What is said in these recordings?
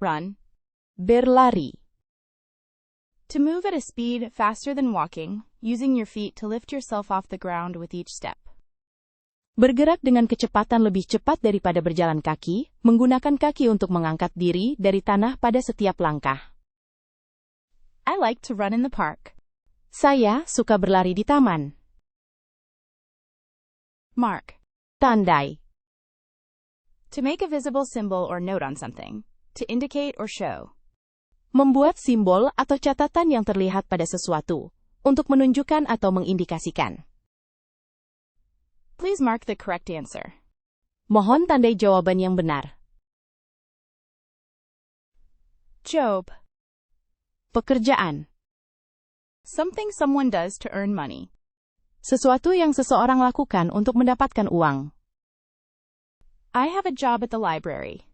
run. Berlari. To move at a speed faster than walking, using your feet to lift yourself off the ground with each step. Bergerak dengan kecepatan lebih cepat daripada berjalan kaki, menggunakan kaki untuk mengangkat diri dari tanah pada setiap langkah. I like to run in the park. Saya suka berlari di taman. Mark. Tandai. To make a visible symbol or note on something. To indicate or show. Membuat simbol atau catatan yang terlihat pada sesuatu, untuk menunjukkan atau mengindikasikan. Please mark the correct answer. Mohon tandai jawaban yang benar. Job. Pekerjaan. Something someone does to earn money. Sesuatu yang seseorang lakukan untuk mendapatkan uang. I have a job at the library.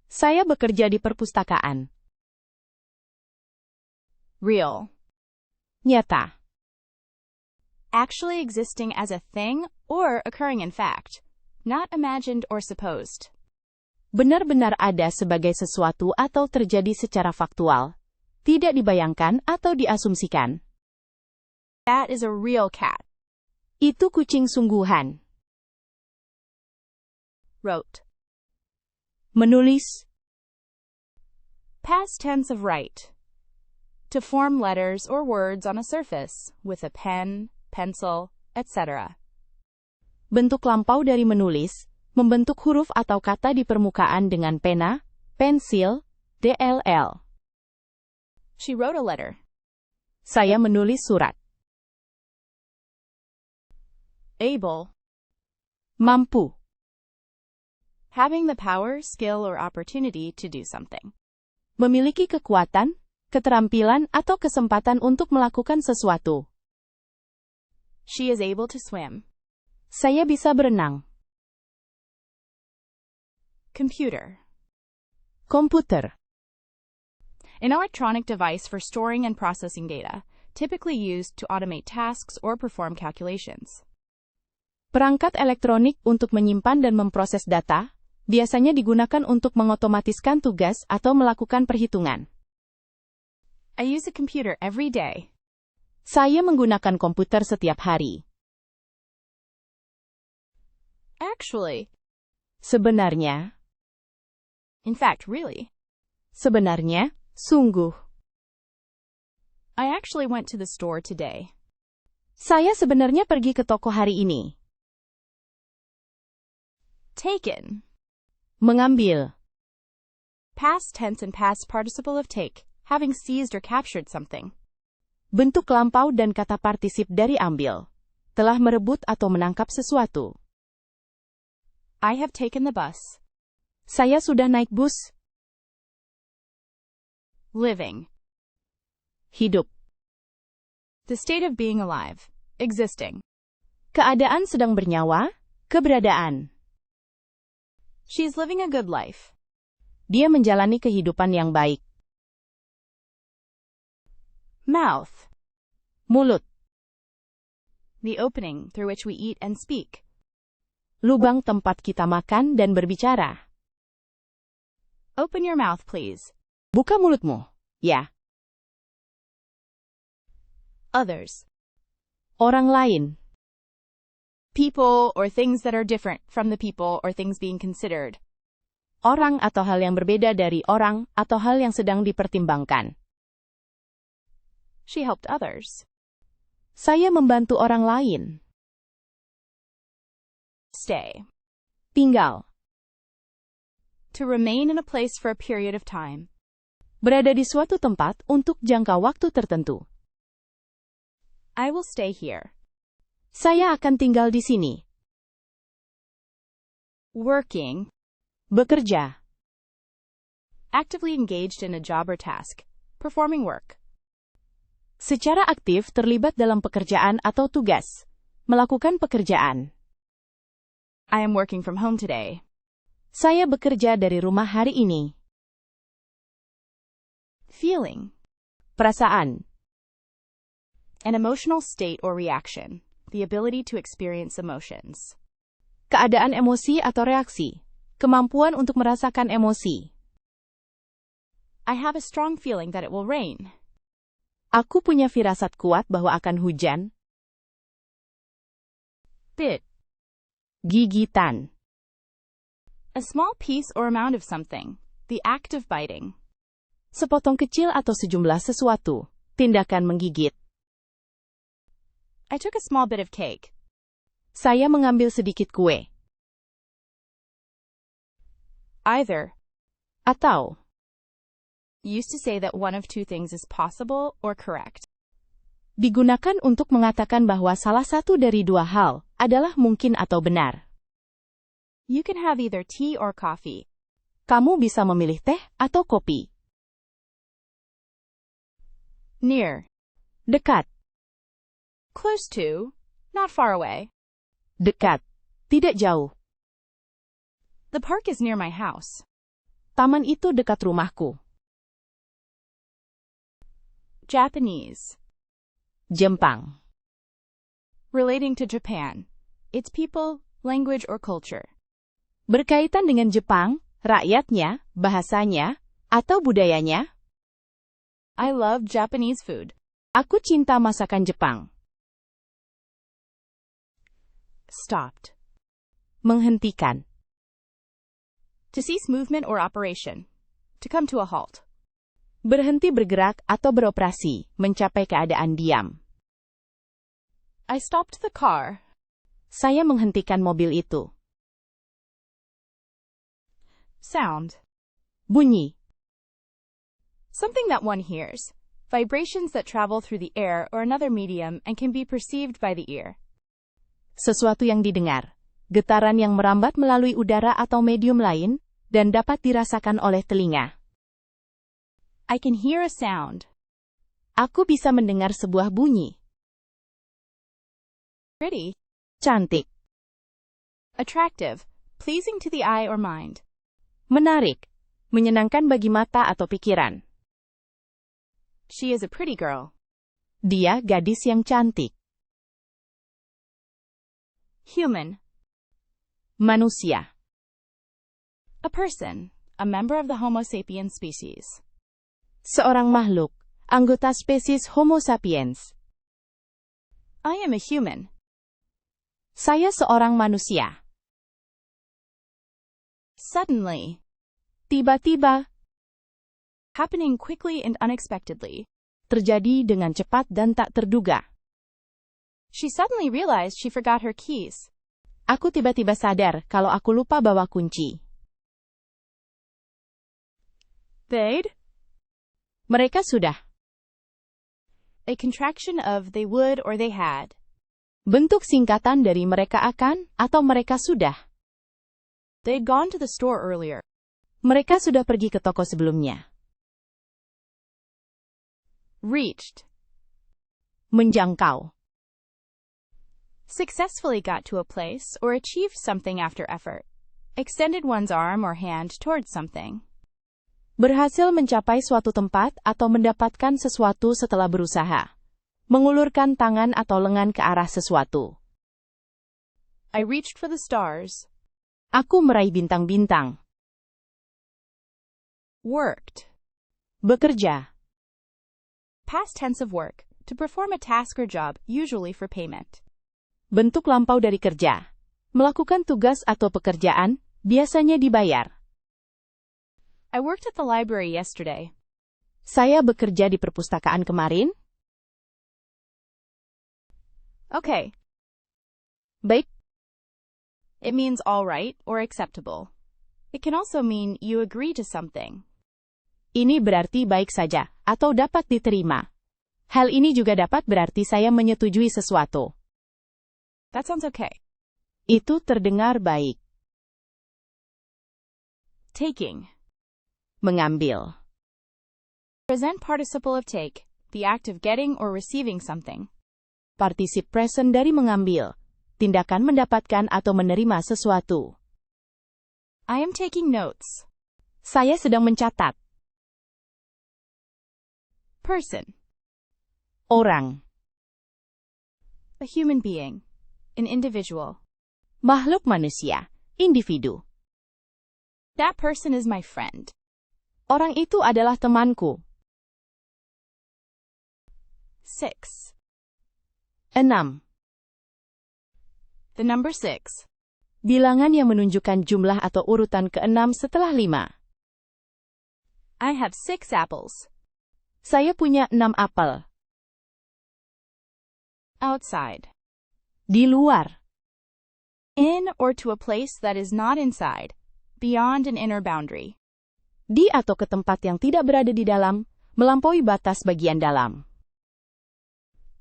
Saya bekerja di perpustakaan. Real. Nyata. Actually existing as a thing or occurring in fact. Not imagined or supposed. Benar-benar ada sebagai sesuatu atau terjadi secara faktual. Tidak dibayangkan atau diasumsikan. That is a real cat. Itu kucing sungguhan. Wrote. Menulis. Past tense of write. To form letters or words on a surface, with a pen, pencil, etc. Bentuk lampau dari menulis, membentuk huruf atau kata di permukaan dengan pena, pensil, DLL. She wrote a letter. Saya menulis surat. Able. Mampu. Having the power, skill, or opportunity to do something. Memiliki kekuatan, keterampilan atau kesempatan untuk melakukan sesuatu. She is able to swim. Saya bisa berenang. Computer. Komputer. An electronic device for storing and processing data, typically used to automate tasks or perform calculations. Perangkat elektronik untuk menyimpan dan memproses data, biasanya digunakan untuk mengotomatiskan tugas atau melakukan perhitungan. I use a computer every day. Saya menggunakan komputer setiap hari. Actually. Sebenarnya. In fact, really. Sebenarnya, sungguh. I actually went to the store today. Saya sebenarnya pergi ke toko hari ini. Taken. Mengambil. Past tense and past participle of take, having seized or captured something. Bentuk lampau dan kata partisip dari ambil. Telah merebut atau menangkap sesuatu. I have taken the bus. Saya sudah naik bus. Living. Hidup. The state of being alive. Existing. Keadaan sedang bernyawa, keberadaan. She is living a good life. Dia menjalani kehidupan yang baik. Mouth. Mulut. The opening through which we eat and speak. Lubang tempat kita makan dan berbicara. Open your mouth, please. Buka mulutmu. Ya. Others. Orang lain. People or things that are different from the people or things being considered. Orang atau hal yang berbeda dari orang atau hal yang sedang dipertimbangkan. She helped others. Saya membantu orang lain. Stay. Tinggal. To remain in a place for a period of time. Berada di suatu tempat untuk jangka waktu tertentu. I will stay here. Saya akan tinggal di sini. Working. Bekerja. Actively engaged in a job or task. Performing work. Secara aktif terlibat dalam pekerjaan atau tugas. Melakukan pekerjaan. I am working from home today. Saya bekerja dari rumah hari ini. Feeling. Perasaan. An emotional state or reaction. The ability to experience emotions. Keadaan emosi atau reaksi. Kemampuan untuk merasakan emosi. I have a strong feeling that it will rain. Aku punya firasat kuat bahwa akan hujan. Bit. Gigitan. A small piece or amount of something. The act of biting. Sepotong kecil atau sejumlah sesuatu. Tindakan menggigit. I took a small bit of cake. Saya mengambil sedikit kue. Either. Atau. Used to say that one of two things is possible or correct. Digunakan untuk mengatakan bahwa salah satu dari dua hal adalah mungkin atau benar. You can have either tea or coffee. Kamu bisa memilih teh atau kopi. Near. Dekat. Close to. Not far away. Dekat. Tidak jauh. The park is near my house. Taman itu dekat rumahku. Japanese. Jepang. Relating to Japan. Its people, language, or culture. Berkaitan dengan Jepang, rakyatnya, bahasanya, atau budayanya. I love Japanese food. Aku cinta masakan Jepang. Stopped. Menghentikan. To cease movement or operation. To come to a halt. Berhenti bergerak atau beroperasi, mencapai keadaan diam. I stopped the car. Saya menghentikan mobil itu. Sound. Bunyi. Something that one hears. Vibrations that travel through the air or another medium and can be perceived by the ear. Sesuatu yang didengar. Getaran yang merambat melalui udara atau medium lain, dan dapat dirasakan oleh telinga. I can hear a sound. Aku bisa mendengar sebuah bunyi. Pretty. Cantik. Attractive. Pleasing to the eye or mind. Menarik. Menyenangkan bagi mata atau pikiran. She is a pretty girl. Dia gadis yang cantik. Human. Manusia. A person. A member of the Homo sapiens species. Seorang makhluk, anggota spesies Homo sapiens. I am a human. Saya seorang manusia. Suddenly. Tiba-tiba. Happening quickly and unexpectedly. Terjadi dengan cepat dan tak terduga. She suddenly realized she forgot her keys. Aku tiba-tiba sadar kalau aku lupa bawa kunci. They'd. Mereka sudah. A contraction of they would or they had. Bentuk singkatan dari mereka akan atau mereka sudah. They'd gone to the store earlier. Mereka sudah pergi ke toko sebelumnya. Reached. Menjangkau. Successfully got to a place or achieved something after effort. Extended one's arm or hand towards something. Berhasil mencapai suatu tempat atau mendapatkan sesuatu setelah berusaha. Mengulurkan tangan atau lengan ke arah sesuatu. I reached for the stars. Aku meraih bintang-bintang. Worked. Bekerja. Past tense of work. To perform a task or job, usually for payment. Bentuk lampau dari kerja. Melakukan tugas atau pekerjaan, biasanya dibayar. I worked at the library yesterday. Saya bekerja di perpustakaan kemarin. Okay. Baik. It means all right or acceptable. It can also mean you agree to something. Ini berarti baik saja, atau dapat diterima. Hal ini juga dapat berarti saya menyetujui sesuatu. That sounds okay. Itu terdengar baik. Taking. Mengambil. Present participle of take, the act of getting or receiving something. Partisip present dari mengambil, tindakan mendapatkan atau menerima sesuatu. I am taking notes. Saya sedang mencatat. Person. Orang. A human being. An individual. Makhluk manusia, individu. That person is my friend. Orang itu adalah temanku. 6. 6. The number 6. Bilangan yang menunjukkan jumlah atau urutan ke-6 setelah 5. I have 6 apples. Saya punya 6 apel. Outside. Di luar. In or to a place that is not inside, beyond an inner boundary. Di atau ke tempat yang tidak berada di dalam, melampaui batas bagian dalam.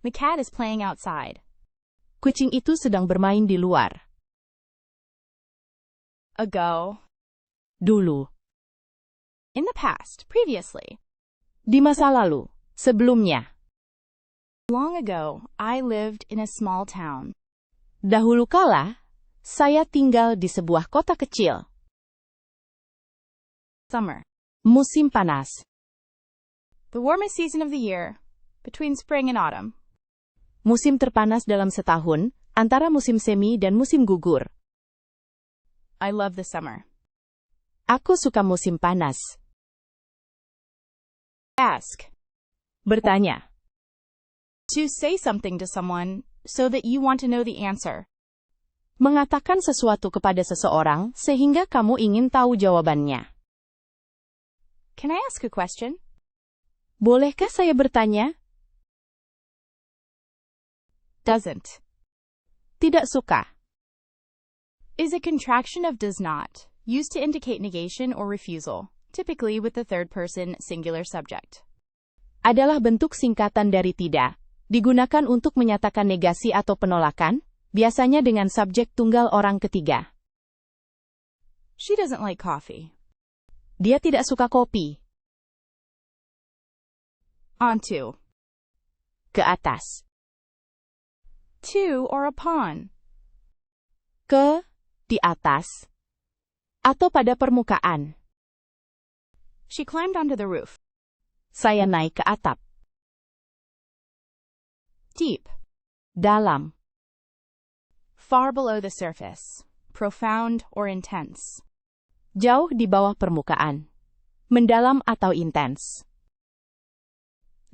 The cat is playing outside. Kucing itu sedang bermain di luar. Ago. Dulu. In the past, previously. Di masa lalu, sebelumnya. Long ago, I lived in a small town. Dahulu kala, saya tinggal di sebuah kota kecil. Summer. Musim panas. The warmest season of the year, between spring and autumn. Musim terpanas dalam setahun, antara musim semi dan musim gugur. I love the summer. Aku suka musim panas. Ask. Bertanya. To say something to someone so that you want to know the answer. Mengatakan sesuatu kepada seseorang sehingga kamu ingin tahu jawabannya. Can I ask a question? Bolehkah saya bertanya? Doesn't. Tidak suka. Is a contraction of does not, used to indicate negation or refusal, typically with the third person singular subject. Adalah bentuk singkatan dari tidak, digunakan untuk menyatakan negasi atau penolakan, biasanya dengan subjek tunggal orang ketiga. She doesn't like coffee. Dia tidak suka kopi. Onto. Ke atas. To or upon. Ke, di atas. Atau pada permukaan. She climbed onto the roof. Saya naik ke atap. Deep. Dalam. Far below the surface. Profound or intense. Jauh di bawah permukaan. Mendalam atau intens.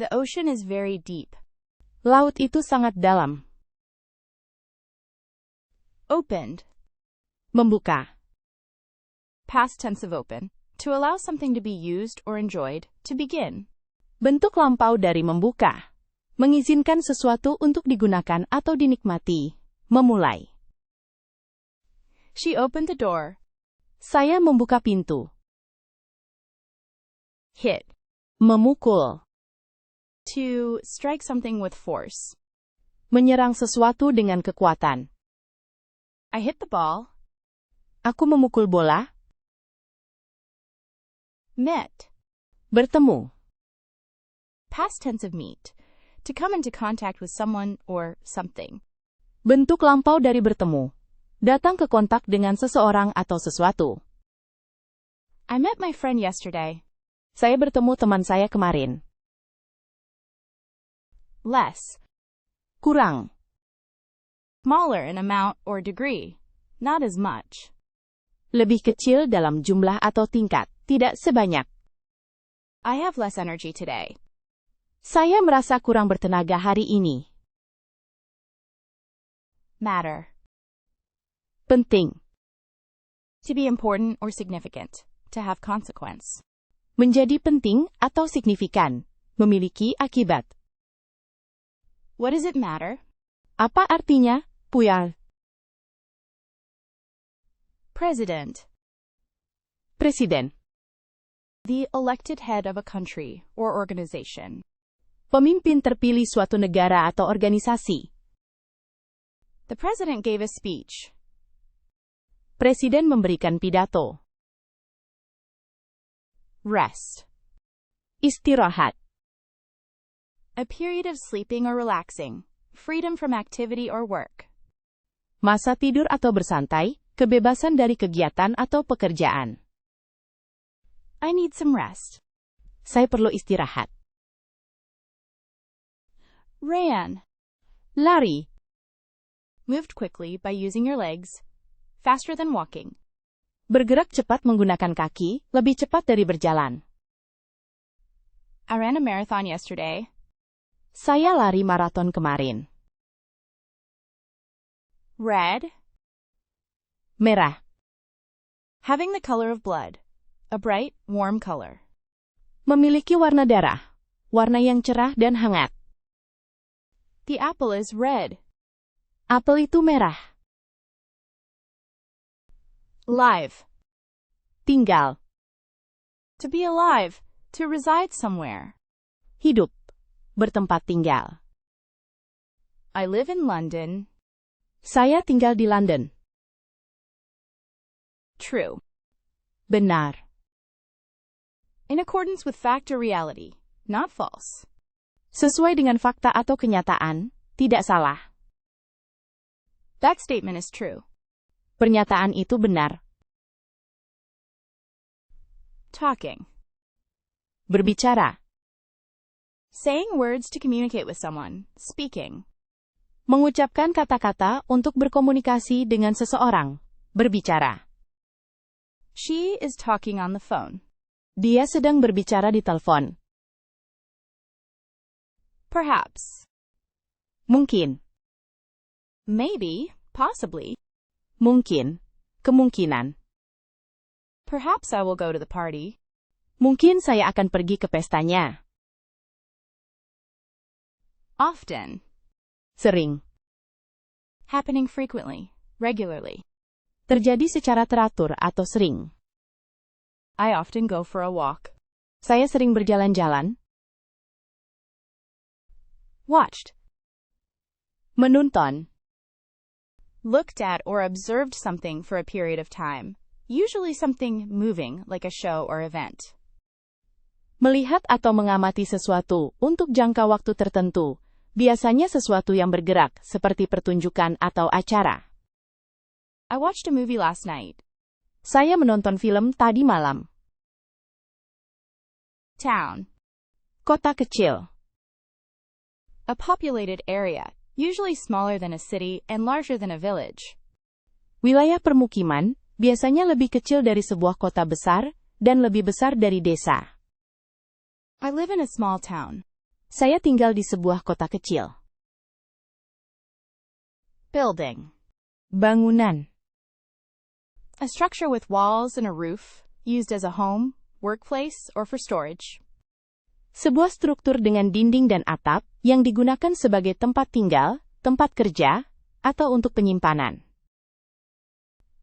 The ocean is very deep. Laut itu sangat dalam. Opened. Membuka. Past tense of open. To allow something to be used or enjoyed, to begin. Bentuk lampau dari membuka. Mengizinkan sesuatu untuk digunakan atau dinikmati. Memulai. She opened the door. Saya membuka pintu. Hit. Memukul. To strike something with force. Menyerang sesuatu dengan kekuatan. I hit the ball. Aku memukul bola. Met. Bertemu. Past tense of meet. To come into contact with someone or something. Bentuk lampau dari bertemu. Datang ke kontak dengan seseorang atau sesuatu. I met my friend yesterday. Saya bertemu teman saya kemarin. Less. Kurang. Smaller in amount or degree. Not as much. Lebih kecil dalam jumlah atau tingkat. Tidak sebanyak. I have less energy today. Saya merasa kurang bertenaga hari ini. Matter. Penting. To be important or significant. To have consequence. Menjadi penting atau signifikan. Memiliki akibat. What does it matter? Apa artinya, Puyal? President. Presiden. The elected head of a country or organization. Pemimpin terpilih suatu negara atau organisasi. The president gave a speech. Presiden memberikan pidato. Rest. Istirahat. A period of sleeping or relaxing. Freedom from activity or work. Masa tidur atau bersantai, kebebasan dari kegiatan atau pekerjaan. I need some rest. Saya perlu istirahat. Ran. Lari. Moved quickly by using your legs. Faster than walking. Bergerak cepat menggunakan kaki, lebih cepat dari berjalan. I ran a marathon yesterday. Saya lari maraton kemarin. Red. Merah. Having the color of blood. A bright, warm color. Memiliki warna darah. Warna yang cerah dan hangat. The apple is red. Apel itu merah. Live. Tinggal. To be alive. To reside somewhere. Hidup. Bertempat tinggal. I live in London. Saya tinggal di London. True. Benar. In accordance with fact or reality, not false. Sesuai dengan fakta atau kenyataan, tidak salah. That statement is true. Pernyataan itu benar. Talking. Berbicara. Saying words to communicate with someone. Speaking. Mengucapkan kata-kata untuk berkomunikasi dengan seseorang. Berbicara. She is talking on the phone. Dia sedang berbicara di telepon. Perhaps. Mungkin. Maybe. Possibly. Mungkin. Kemungkinan. Perhaps I will go to the party. Mungkin saya akan pergi ke pestanya. Often. Sering. Happening frequently. Regularly. Terjadi secara teratur atau sering. I often go for a walk. Saya sering berjalan-jalan. Watched. Menonton. Looked at or observed something for a period of time. Usually something moving, like a show or event. Melihat atau mengamati sesuatu untuk jangka waktu tertentu. Biasanya sesuatu yang bergerak, seperti pertunjukan atau acara. I watched a movie last night. Saya menonton film tadi malam. Town. Kota kecil. A populated area, usually smaller than a city and larger than a village. Wilayah permukiman, biasanya lebih kecil dari sebuah kota besar, dan lebih besar dari desa. I live in a small town. Saya tinggal di sebuah kota kecil. Building. Bangunan. A structure with walls and a roof, used as a home, workplace, or for storage. Sebuah struktur dengan dinding dan atap, yang digunakan sebagai tempat tinggal, tempat kerja, atau untuk penyimpanan.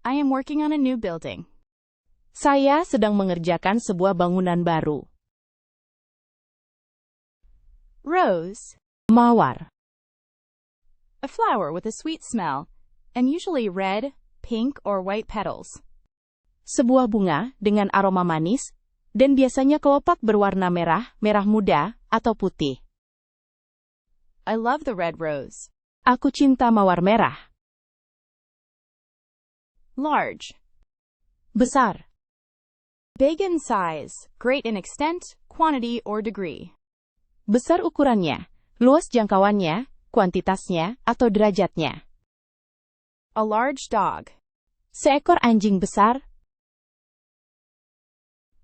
I am working on a new building. Saya sedang mengerjakan sebuah bangunan baru. Rose. Mawar. A flower with a sweet smell, and usually red, pink, or white petals. Sebuah bunga dengan aroma manis, dan biasanya kelopak berwarna merah, merah muda, atau putih. I love the red rose. Aku cinta mawar merah. Large. Besar. Big in size, great in extent, quantity, or degree. Besar ukurannya, luas jangkauannya, kuantitasnya, atau derajatnya. A large dog. Seekor anjing besar.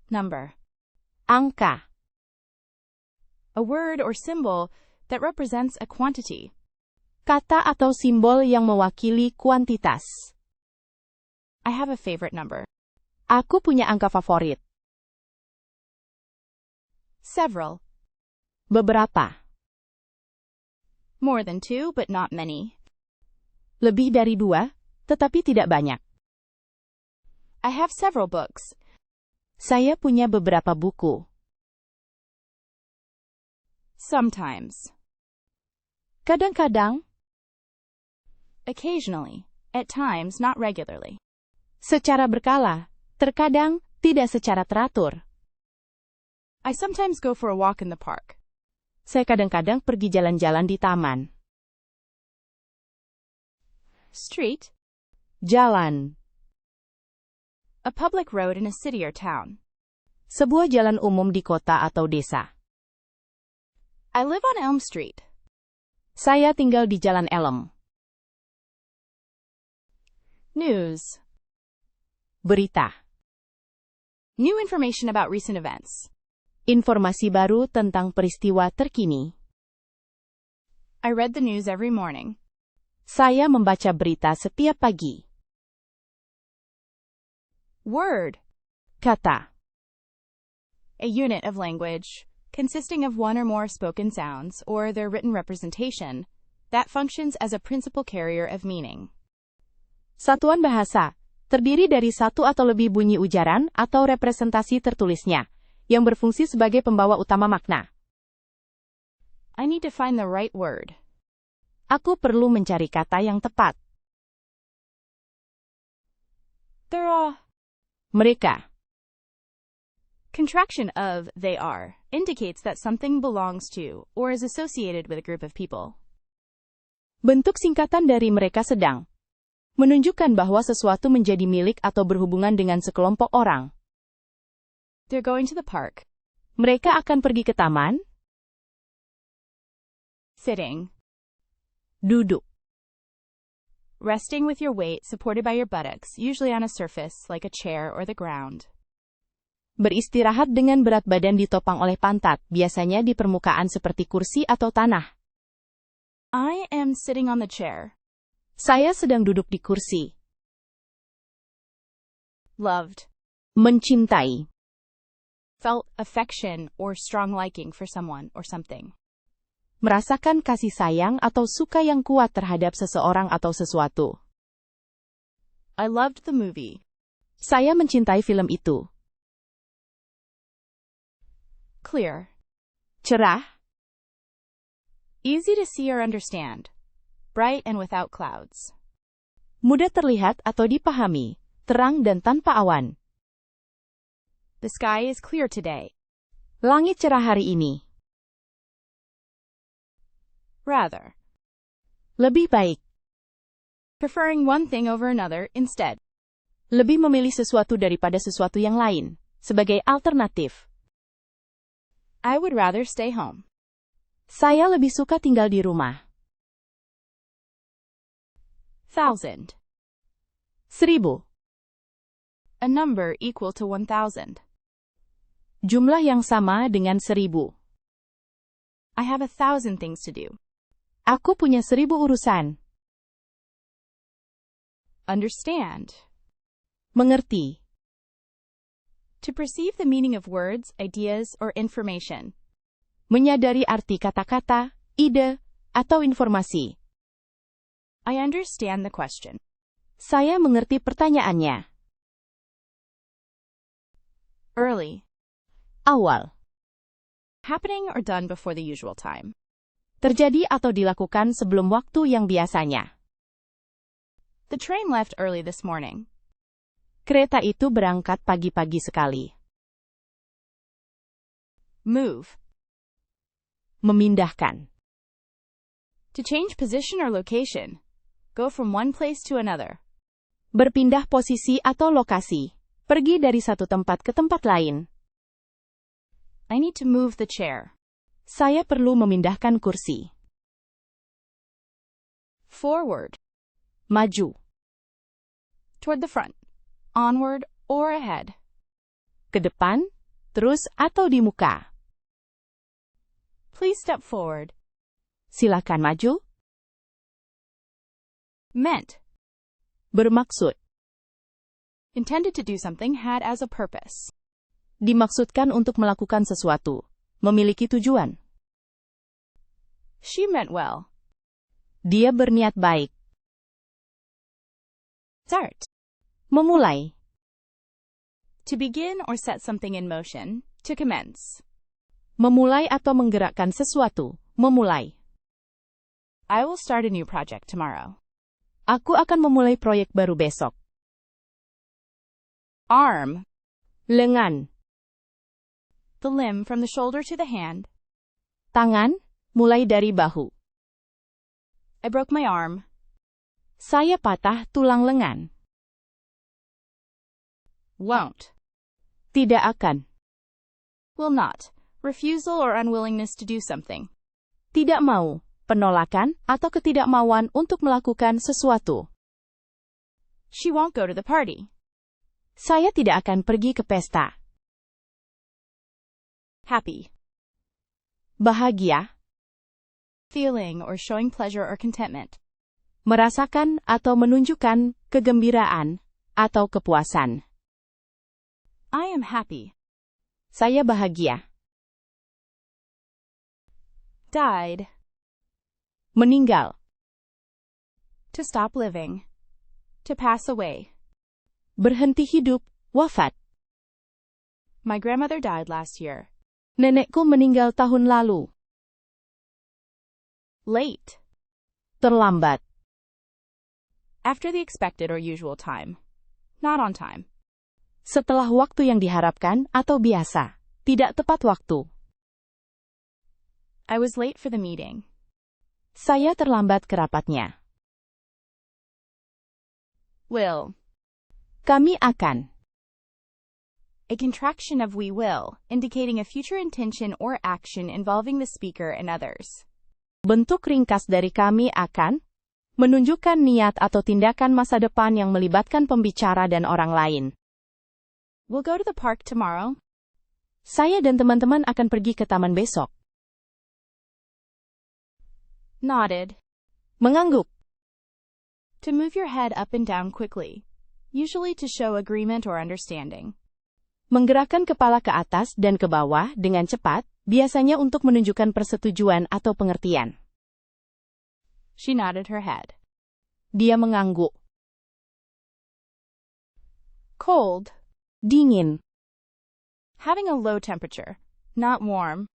Number. Angka. A word or symbol that represents a quantity. Kata atau simbol yang mewakili kuantitas. I have a favorite number. Aku punya angka favorit. Several. Beberapa. More than 2 but not many. Lebih dari 2, tetapi tidak banyak. I have several books. Saya punya beberapa buku. Sometimes. Kadang-kadang. Occasionally. At times, not regularly. Secara berkala. Terkadang, tidak secara teratur. I sometimes go for a walk in the park. Saya kadang-kadang pergi jalan-jalan di taman. Street. Jalan. A public road in a city or town. Sebuah jalan umum di kota atau desa. I live on Elm Street. Saya tinggal di Jalan Elm. News. Berita. New information about recent events. Informasi baru tentang peristiwa terkini. I read the news every morning. Saya membaca berita setiap pagi. Word. Kata. A unit of language, consisting of one or more spoken sounds, or their written representation, that functions as a principal carrier of meaning. Satuan bahasa, terdiri dari satu atau lebih bunyi ujaran atau representasi tertulisnya, yang berfungsi sebagai pembawa utama makna. I need to find the right word. Aku perlu mencari kata yang tepat. There are. Mereka. Contraction of they are indicates that something belongs to or is associated with a group of people. Bentuk singkatan dari mereka sedang menunjukkan bahwa sesuatu menjadi milik atau berhubungan dengan sekelompok orang. They're going to the park. Mereka akan pergi ke taman. Sitting. Duduk. Resting with your weight supported by your buttocks, usually on a surface like a chair or the ground. Beristirahat dengan berat badan ditopang oleh pantat, biasanya di permukaan seperti kursi atau tanah. I am sitting on the chair. Saya sedang duduk di kursi. Loved. Mencintai. Felt affection or strong liking for someone or something. Merasakan kasih sayang atau suka yang kuat terhadap seseorang atau sesuatu. I loved the movie. Saya mencintai film itu. Clear. Cerah. Easy to see or understand. Bright and without clouds. Mudah terlihat atau dipahami. Terang dan tanpa awan. The sky is clear today. Langit cerah hari ini. Rather. Lebih baik. Preferring one thing over another instead. Lebih memilih sesuatu daripada sesuatu yang lain. Sebagai alternatif. I would rather stay home. Saya lebih suka tinggal di rumah. 1,000. 1,000. A number equal to 1,000. Jumlah yang sama dengan 1,000. I have 1,000 things to do. Aku punya 1,000 urusan. Understand. Mengerti. To perceive the meaning of words, ideas, or information. Menyadari arti kata-kata, ide, atau informasi. I understand the question. Saya mengerti pertanyaannya. Early. Awal. Happening or done before the usual time. Terjadi atau dilakukan sebelum waktu yang biasanya. The train left early this morning. Kereta itu berangkat pagi-pagi sekali. Move. Memindahkan. To change position or location. Go from one place to another. Berpindah posisi atau lokasi. Pergi dari satu tempat ke tempat lain. I need to move the chair. Saya perlu memindahkan kursi. Forward. Maju. Toward the front. Onward or ahead. Ke depan, terus atau di muka. Please step forward. Silakan maju. Meant. Bermaksud. Intended to do something, had as a purpose. Dimaksudkan untuk melakukan sesuatu. Memiliki tujuan. She meant well. Dia berniat baik. Start. Memulai. To begin or set something in motion. To commence. Memulai atau menggerakkan sesuatu. Memulai. I will start a new project tomorrow. Aku akan memulai proyek baru besok. Arm. Lengan. The limb from the shoulder to the hand. Tangan, mulai dari bahu. I broke my arm. Saya patah tulang lengan. Won't. Tidak akan. Will not. Refusal or unwillingness to do something. Tidak mau, penolakan atau ketidakmauan untuk melakukan sesuatu. She won't go to the party. Saya tidak akan pergi ke pesta. Happy. Bahagia. Feeling or showing pleasure or contentment. Merasakan atau menunjukkan kegembiraan atau kepuasan. I am happy. Saya bahagia. Died. Meninggal. To stop living. To pass away. Berhenti hidup, wafat. My grandmother died last year. Nenekku meninggal tahun lalu. Late. Terlambat. After the expected or usual time. Not on time. Setelah waktu yang diharapkan atau biasa. Tidak tepat waktu. I was late for the meeting. Saya terlambat ke rapatnya. Will. Kami akan. A contraction of we will, indicating a future intention or action involving the speaker and others. Bentuk ringkas dari kami akan menunjukkan niat atau tindakan masa depan yang melibatkan pembicara dan orang lain. We'll go to the park tomorrow. Saya dan teman-teman akan pergi ke taman besok. Nodded. Mengangguk. To move your head up and down quickly, usually to show agreement or understanding. Menggerakkan kepala ke atas dan ke bawah dengan cepat, biasanya untuk menunjukkan persetujuan atau pengertian. She nodded her head. Dia mengangguk. Cold. Dingin. Having a low temperature, not warm.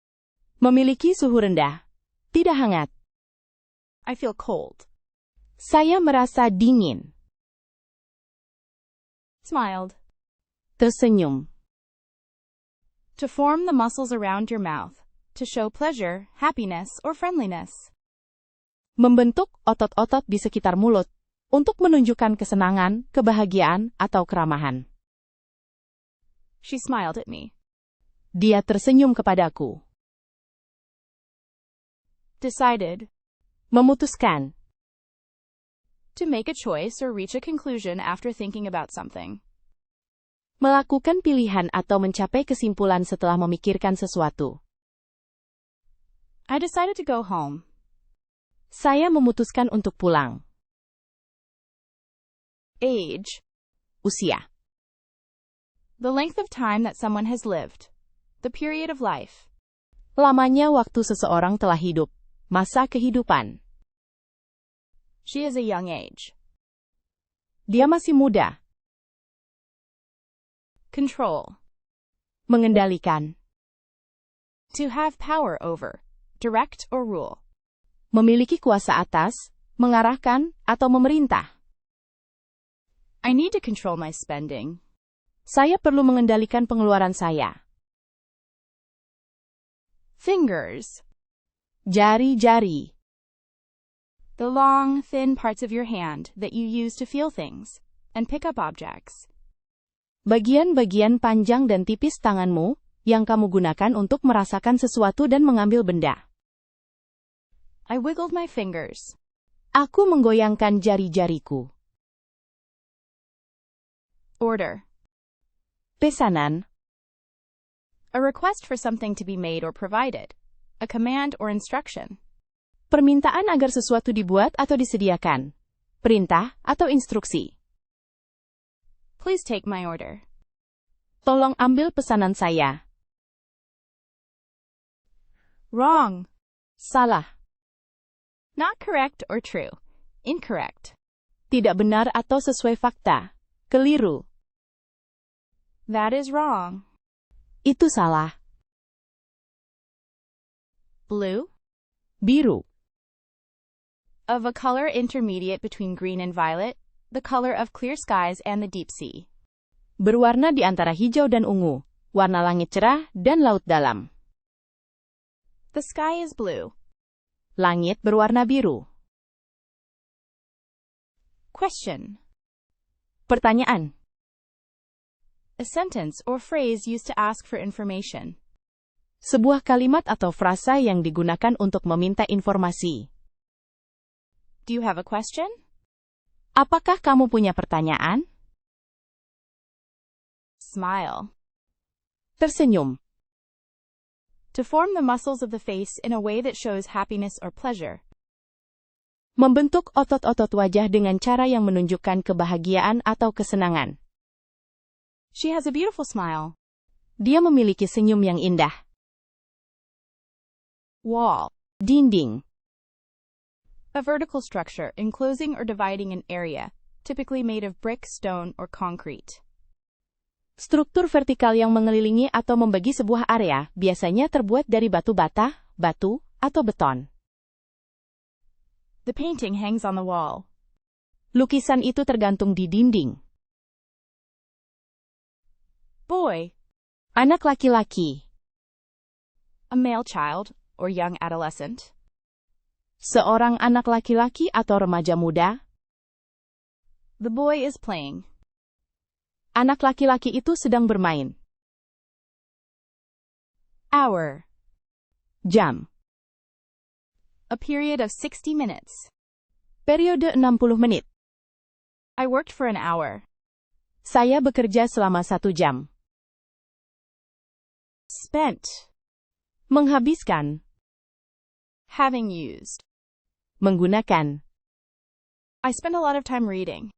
Memiliki suhu rendah. Tidak hangat. I feel cold. Saya merasa dingin. Smiled. Tersenyum. To form the muscles around your mouth, to show pleasure, happiness, or friendliness. Membentuk otot-otot di sekitar mulut, untuk menunjukkan kesenangan, kebahagiaan, atau keramahan. She smiled at me. Dia tersenyum kepadaku. Decided. Memutuskan. To make a choice or reach a conclusion after thinking about something. Melakukan pilihan atau mencapai kesimpulan setelah memikirkan sesuatu. I decided to go home. Saya memutuskan untuk pulang. Age. Usia. The length of time that someone has lived. The period of life. Lamanya waktu seseorang telah hidup. Masa kehidupan. She is a young age. Dia masih muda. Control. Mengendalikan. To have power over. Direct or rule. Memiliki kuasa atas, mengarahkan, atau memerintah. I need to control my spending. Saya perlu mengendalikan pengeluaran saya. Fingers. Jari-jari. The long, thin parts of your hand that you use to feel things and pick up objects. Bagian-bagian panjang dan tipis tanganmu, yang kamu gunakan untuk merasakan sesuatu dan mengambil benda. I wiggled my fingers. Aku menggoyangkan jari-jariku. Order. Pesanan. A request for something to be made or provided. A command or instruction. Permintaan agar sesuatu dibuat atau disediakan. Perintah atau instruksi. Please take my order. Tolong ambil pesanan saya. Wrong. Salah. Not correct or true. Incorrect. Tidak benar atau sesuai fakta. Keliru. That is wrong. Itu salah. Blue. Biru. Of a color intermediate between green and violet, the color of clear skies and the deep sea. Berwarna di antara hijau dan ungu, warna langit cerah dan laut dalam. The sky is blue. Langit berwarna biru. Question. Pertanyaan. A sentence or phrase used to ask for information. Sebuah kalimat atau frasa yang digunakan untuk meminta informasi. Do you have a question? Apakah kamu punya pertanyaan? Smile. Tersenyum. To form the muscles of the face in a way that shows happiness or pleasure. Membentuk otot-otot wajah dengan cara yang menunjukkan kebahagiaan atau kesenangan. She has a beautiful smile. Dia memiliki senyum yang indah. Wall. Dinding. A vertical structure enclosing or dividing an area, typically made of brick, stone, or concrete. Struktur vertikal yang mengelilingi atau membagi sebuah area, biasanya terbuat dari batu bata, batu, atau beton. The painting hangs on the wall. Lukisan itu tergantung di dinding. Boy. Anak laki-laki. A male child, or young adolescent. Seorang anak laki-laki atau remaja muda. The boy is playing. Anak laki-laki itu sedang bermain. Hour. Jam. A period of 60 minutes. Periode 60 menit. I worked for an hour. Saya bekerja selama 1 jam. Spent. Menghabiskan. Having used. Menggunakan. I spend a lot of time reading.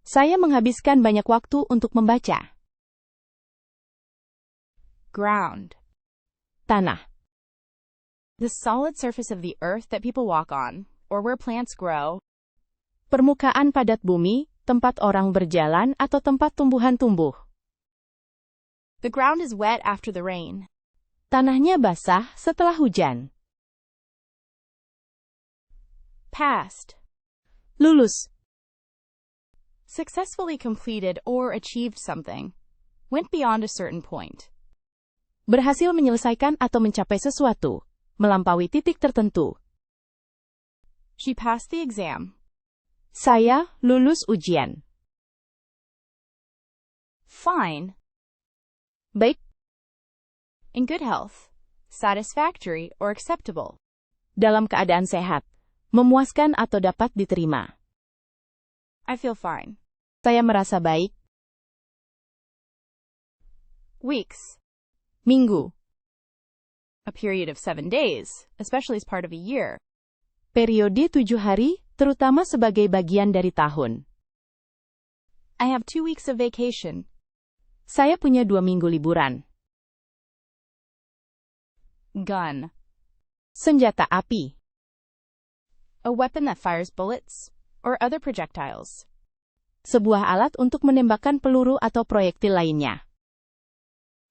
Saya menghabiskan banyak waktu untuk membaca. Ground. Tanah. The solid surface of the earth that people walk on, or where plants grow. Permukaan padat bumi, tempat orang berjalan atau tempat tumbuhan tumbuh. The ground is wet after the rain. Tanahnya basah setelah hujan. Past. Lulus. Successfully completed or achieved something. Went beyond a certain point. Berhasil menyelesaikan atau mencapai sesuatu. Melampaui titik tertentu. She passed the exam. Saya lulus ujian. Fine. Baik. In good health. Satisfactory or acceptable. Dalam keadaan sehat. Memuaskan atau dapat diterima. I feel fine. Saya merasa baik. Weeks. Minggu. A period of 7 days, especially as part of a year. Periode 7 hari, terutama sebagai bagian dari tahun. I have 2 weeks of vacation. Saya punya 2 minggu liburan. Gun. Senjata api. A weapon that fires bullets or other projectiles. Sebuah alat untuk menembakkan peluru atau proyektil lainnya.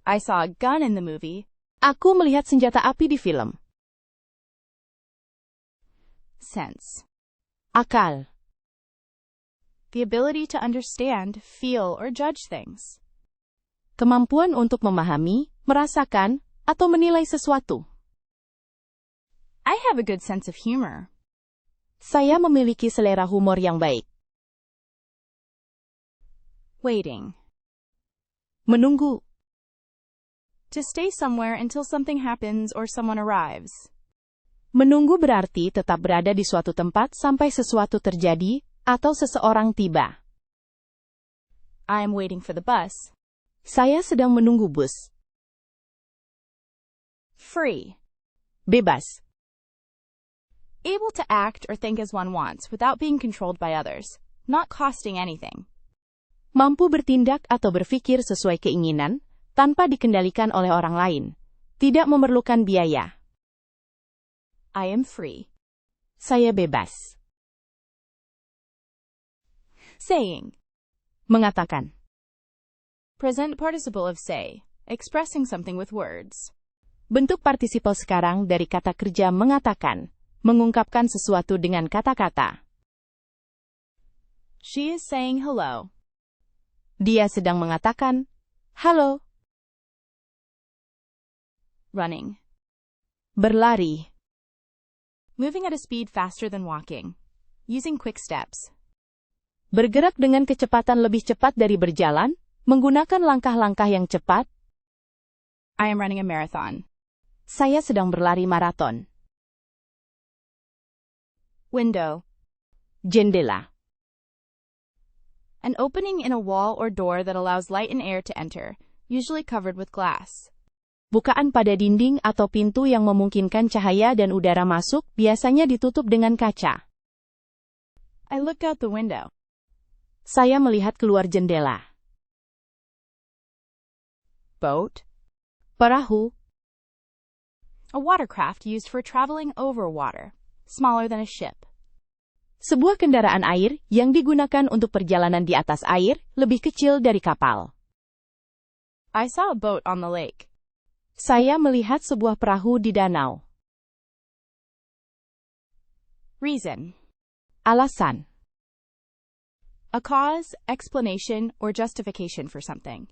I saw a gun in the movie. Aku melihat senjata api di film. Sense. Akal. The ability to understand, feel, or judge things. Kemampuan untuk memahami, merasakan, atau menilai sesuatu. I have a good sense of humor. Saya memiliki selera humor yang baik. Waiting. Menunggu. To stay somewhere until something happens or someone arrives. Menunggu berarti tetap berada di suatu tempat sampai sesuatu terjadi, atau seseorang tiba. I am waiting for the bus. Saya sedang menunggu bus. Free. Bebas. Able to act or think as one wants without being controlled by others, not costing anything. Mampu bertindak atau berpikir sesuai keinginan, tanpa dikendalikan oleh orang lain. Tidak memerlukan biaya. I am free. Saya bebas. Saying. Mengatakan. Present participle of say, expressing something with words. Bentuk partisipal sekarang dari kata kerja mengatakan, mengungkapkan sesuatu dengan kata-kata. She is saying hello. Dia sedang mengatakan, halo. Running. Berlari. Moving at a speed faster than walking. Using quick steps. Bergerak dengan kecepatan lebih cepat dari berjalan, menggunakan langkah-langkah yang cepat. I am running a marathon. Saya sedang berlari maraton. Window. Jendela. An opening in a wall or door that allows light and air to enter, usually covered with glass. Bukaan pada dinding atau pintu yang memungkinkan cahaya dan udara masuk biasanya ditutup dengan kaca. I looked out the window. Saya melihat keluar jendela. Boat. Perahu. A watercraft used for traveling over water. Smaller than a ship. Sebuah kendaraan air yang digunakan untuk perjalanan di atas air, lebih kecil dari kapal. I saw a boat on the lake. Saya melihat sebuah perahu di danau. Reason. Alasan. A cause, explanation, or justification for something.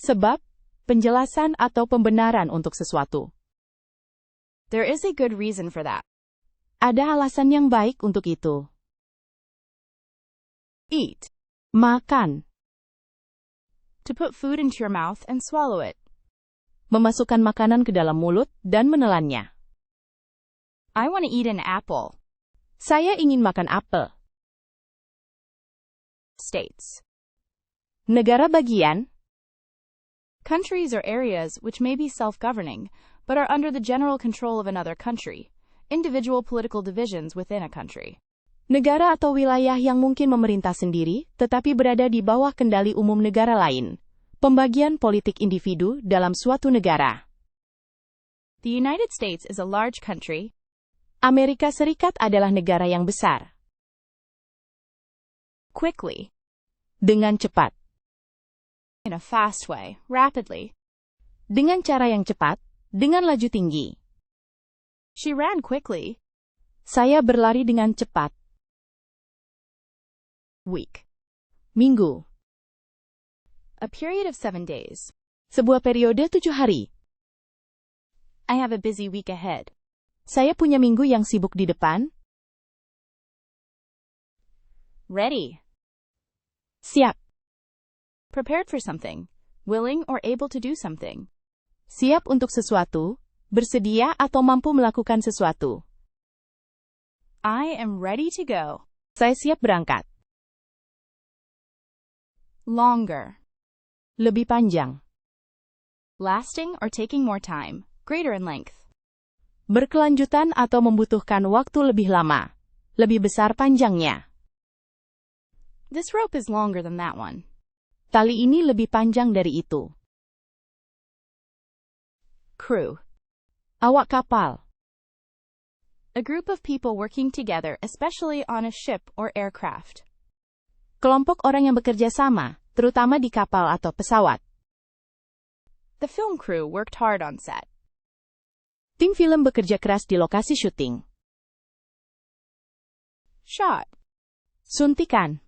Sebab, penjelasan atau pembenaran untuk sesuatu. There is a good reason for that. Ada alasan yang baik untuk itu. Eat. Makan. To put food into your mouth and swallow it. Memasukkan makanan ke dalam mulut dan menelannya. I want to eat an apple. Saya ingin makan apel. States. Negara bagian. Countries or areas which may be self-governing, but are under the general control of another country. Individual political divisions within a country. Negara atau wilayah yang mungkin memerintah sendiri, tetapi berada di bawah kendali umum negara lain. Pembagian politik individu dalam suatu negara. The United States is a large country. Amerika Serikat adalah negara yang besar. Quickly. Dengan cepat. In a fast way, rapidly. Dengan cara yang cepat, dengan laju tinggi. She ran quickly. Saya berlari dengan cepat. Week. Minggu. A period of 7 days. Sebuah periode 7 hari. I have a busy week ahead. Saya punya minggu yang sibuk di depan. Ready. Siap. Prepared for something. Willing or able to do something. Siap untuk sesuatu, bersedia atau mampu melakukan sesuatu. I am ready to go. Saya siap berangkat. Longer. Lebih panjang. Lasting or taking more time. Greater in length. Berkelanjutan atau membutuhkan waktu lebih lama. Lebih besar panjangnya. This rope is longer than that one. Tali ini lebih panjang dari itu. Crew. Awak kapal. A group of people working together, especially on a ship or aircraft. Kelompok orang yang bekerja sama, terutama di kapal atau pesawat. The film crew worked hard on set. Tim film bekerja keras di lokasi syuting. Shot. Suntikan.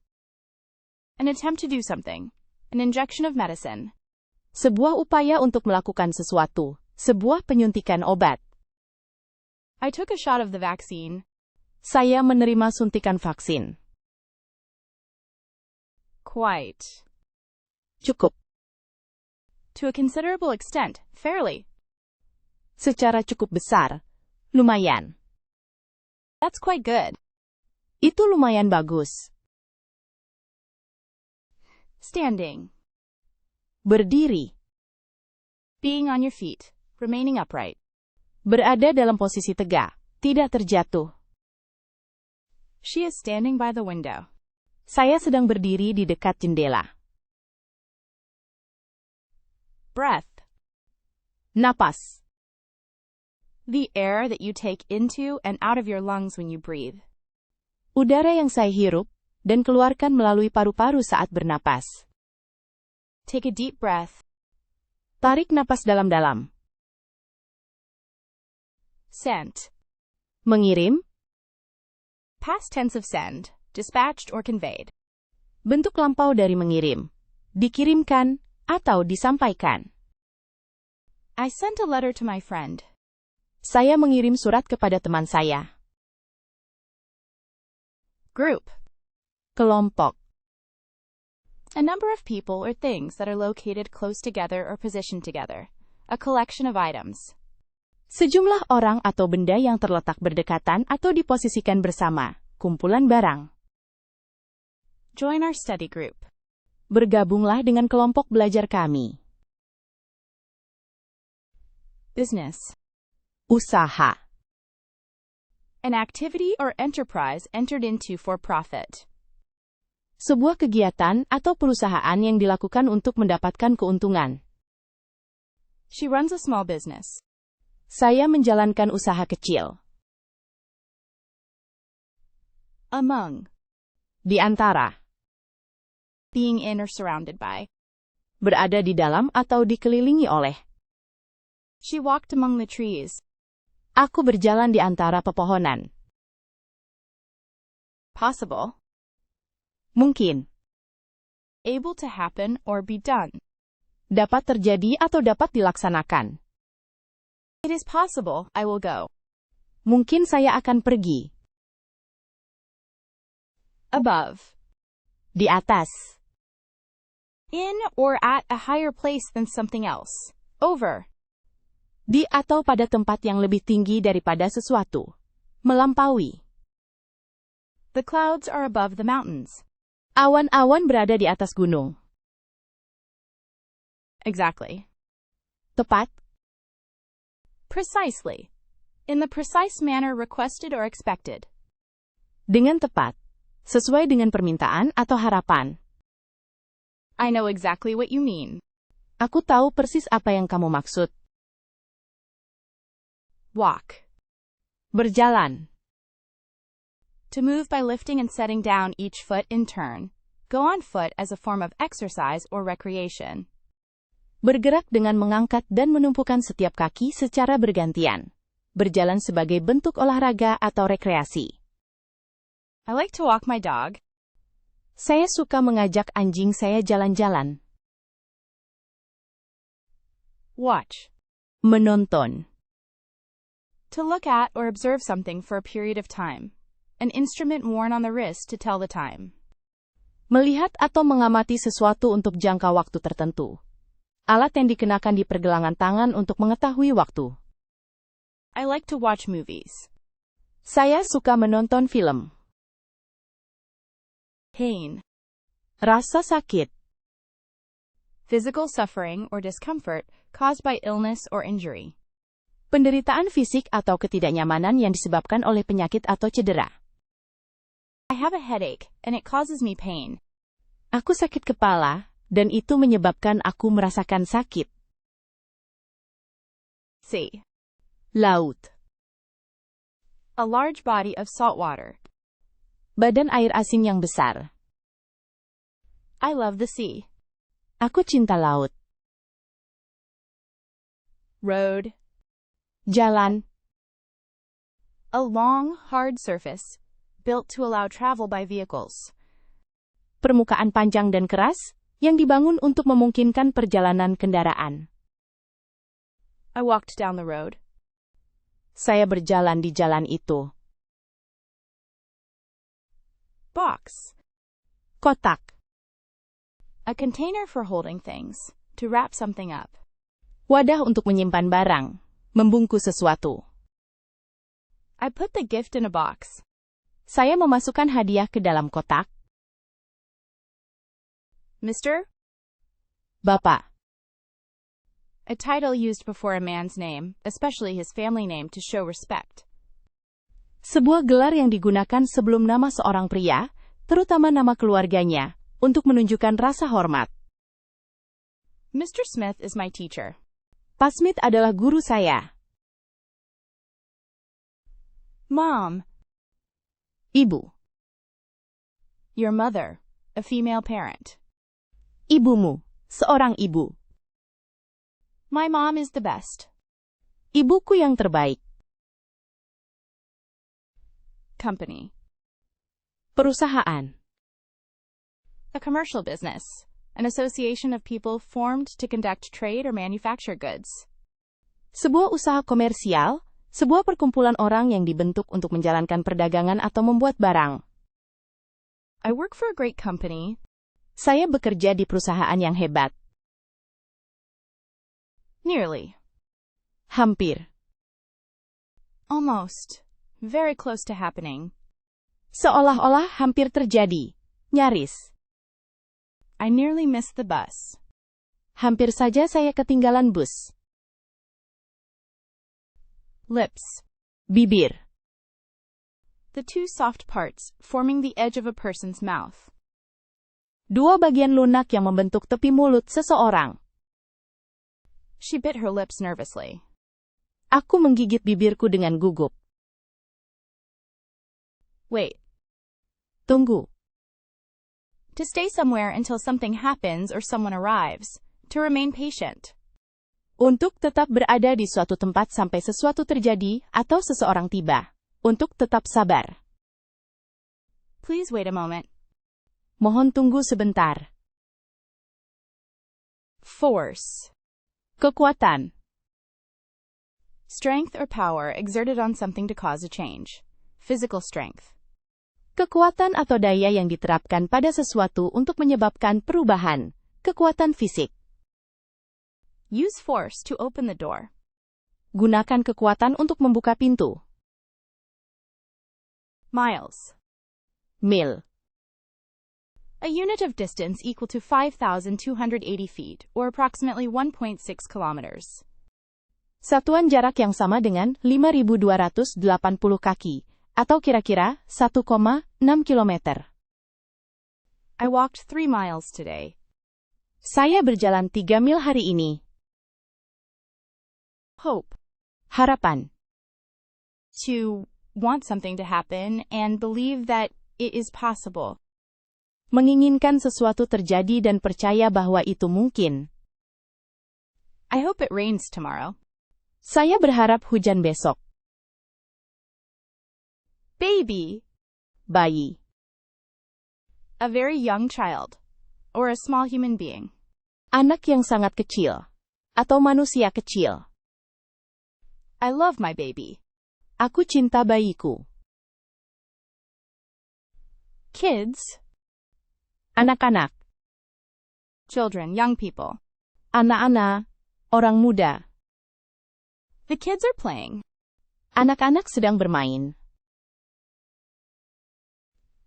An attempt to do something. An injection of medicine. Sebuah upaya untuk melakukan sesuatu. Sebuah penyuntikan obat. I took a shot of the vaccine. Saya menerima suntikan vaksin. Quite. Cukup. To a considerable extent, fairly. Secara cukup besar. Lumayan. That's quite good. Itu lumayan bagus. Standing. Berdiri. Being on your feet. Remaining upright. Berada dalam posisi tegak. Tidak terjatuh. She is standing by the window. Saya sedang berdiri di dekat jendela. Breath. Napas. The air that you take into and out of your lungs when you breathe. Udara yang saya hirup dan keluarkan melalui paru-paru saat bernapas. Take a deep breath. Tarik napas dalam-dalam. Sent. Mengirim. Past tense of send. Dispatched or conveyed. Bentuk lampau dari mengirim. Dikirimkan atau disampaikan. I sent a letter to my friend. Saya mengirim surat kepada teman saya. Group. Kelompok. A number of people or things that are located close together or positioned together. A collection of items. Sejumlah orang atau benda yang terletak berdekatan atau diposisikan bersama. Kumpulan barang. Join our study group. Bergabunglah dengan kelompok belajar kami. Business. Usaha. An activity or enterprise entered into for profit. Sebuah kegiatan atau perusahaan yang dilakukan untuk mendapatkan keuntungan. She runs a small business. Saya menjalankan usaha kecil. Among. Di antara. Being in or surrounded by. Berada di dalam atau dikelilingi oleh. She walked among the trees. Aku berjalan di antara pepohonan. Possible. Mungkin. Able to happen or be done. Dapat terjadi atau dapat dilaksanakan. It is possible I will go. Mungkin saya akan pergi. Above. Di atas. In or at a higher place than something else. Over. Di atau pada tempat yang lebih tinggi daripada sesuatu. Melampaui. The clouds are above the mountains. Awan-awan berada di atas gunung. Exactly. Tepat. Precisely. In the precise manner requested or expected. Dengan tepat. Sesuai dengan permintaan atau harapan. I know exactly what you mean. Aku tahu persis apa yang kamu maksud. Walk. Berjalan. To move by lifting and setting down each foot in turn. Go on foot as a form of exercise or recreation. Bergerak dengan mengangkat dan menumpukan setiap kaki secara bergantian. Berjalan sebagai bentuk olahraga atau rekreasi. I like to walk my dog. Saya suka mengajak anjing saya jalan-jalan. Watch. Menonton. To look at or observe something for a period of time. An instrument worn on the wrist to tell the time. Melihat atau mengamati sesuatu untuk jangka waktu tertentu. Alat yang dikenakan di pergelangan tangan untuk mengetahui waktu. I like to watch movies. Saya suka menonton film. Pain. Rasa sakit. Physical suffering or discomfort caused by illness or injury. Penderitaan fisik atau ketidaknyamanan yang disebabkan oleh penyakit atau cedera. I have a headache, and it causes me pain. Aku sakit kepala, dan itu menyebabkan aku merasakan sakit. Sea. Laut. A large body of salt water. Badan air asin yang besar. I love the sea. Aku cinta laut. Road. Jalan. A long, hard surface. Built to allow travel by vehicles. Permukaan panjang dan keras, yang dibangun untuk memungkinkan perjalanan kendaraan. I walked down the road. Saya berjalan di jalan itu. Box. Kotak. A container for holding things. To wrap something up. Wadah untuk menyimpan barang. Membungkus sesuatu. I put the gift in a box. Saya memasukkan hadiah ke dalam kotak. Mr. Bapak. A title used before a man's name, especially his family name, to show respect. Sebuah gelar yang digunakan sebelum nama seorang pria, terutama nama keluarganya, untuk menunjukkan rasa hormat. Mr. Smith is my teacher. Pak Smith adalah guru saya. Mom. Ibu. Your mother, a female parent. Ibumu, seorang ibu. My mom is the best. Ibuku yang terbaik. Company. Perusahaan. A commercial business. An association of people formed to conduct trade or manufacture goods. Sebuah usaha komersial, sebuah perkumpulan orang yang dibentuk untuk menjalankan perdagangan atau membuat barang. I work for a great company. Saya bekerja di perusahaan yang hebat. Nearly. Hampir. Almost. Very close to happening. Seolah-olah hampir terjadi. Nyaris. I nearly missed the bus. Hampir saja saya ketinggalan bus. Lips. Bibir. The two soft parts forming the edge of a person's mouth. Dua bagian lunak yang membentuk tepi mulut seseorang. She bit her lips nervously. Aku menggigit bibirku dengan gugup. Wait. Tunggu. To stay somewhere until something happens or someone arrives. To remain patient. Untuk tetap berada di suatu tempat sampai sesuatu terjadi atau seseorang tiba. Untuk tetap sabar. Please wait a moment. Mohon tunggu sebentar. Force. Kekuatan. Strength or power exerted on something to cause a change. Physical strength. Kekuatan atau daya yang diterapkan pada sesuatu untuk menyebabkan perubahan. Kekuatan fisik. Use force to open the door. Gunakan kekuatan untuk membuka pintu. Miles. Mil. A unit of distance equal to 5,280 feet, or approximately 1.6 kilometers. Satuan jarak yang sama dengan 5.280 kaki, atau kira-kira 1,6 kilometer. I walked 3 miles today. Saya berjalan 3 mil hari ini. Hope. Harapan. To want something to happen and believe that it is possible. Menginginkan sesuatu terjadi dan percaya bahwa itu mungkin. I hope it rains tomorrow. Saya berharap hujan besok. Baby. Bayi. A very young child. Or a small human being. Anak yang sangat kecil. Atau manusia kecil. I love my baby. Aku cinta bayiku. Kids. Anak-anak. Children, young people. Anak-anak, orang muda. The kids are playing. Anak-anak sedang bermain.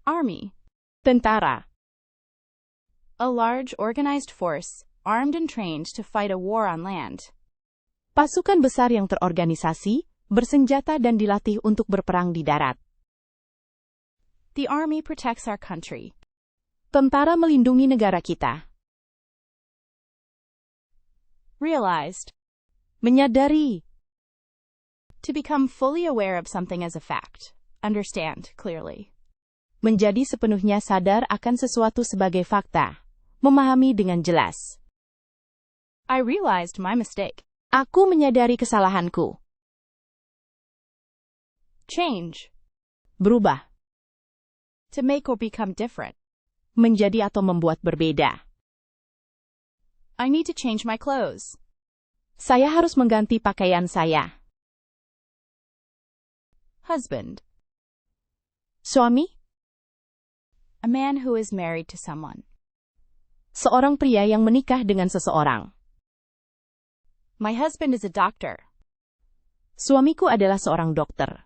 Army. Tentara. A large organized force, armed and trained to fight a war on land. Pasukan besar yang terorganisasi, bersenjata dan dilatih untuk berperang di darat. The army protects our country. Tentara melindungi negara kita. Realized. Menyadari. To become fully aware of something as a fact. Understand clearly. Menjadi sepenuhnya sadar akan sesuatu sebagai fakta. Memahami dengan jelas. I realized my mistake. Aku menyadari kesalahanku. Change. Berubah. To make or become different. Menjadi atau membuat berbeda. I need to change my clothes. Saya harus mengganti pakaian saya. Husband. Suami. A man who is married to someone. Seorang pria yang menikah dengan seseorang. My husband is a doctor. Suamiku adalah seorang dokter.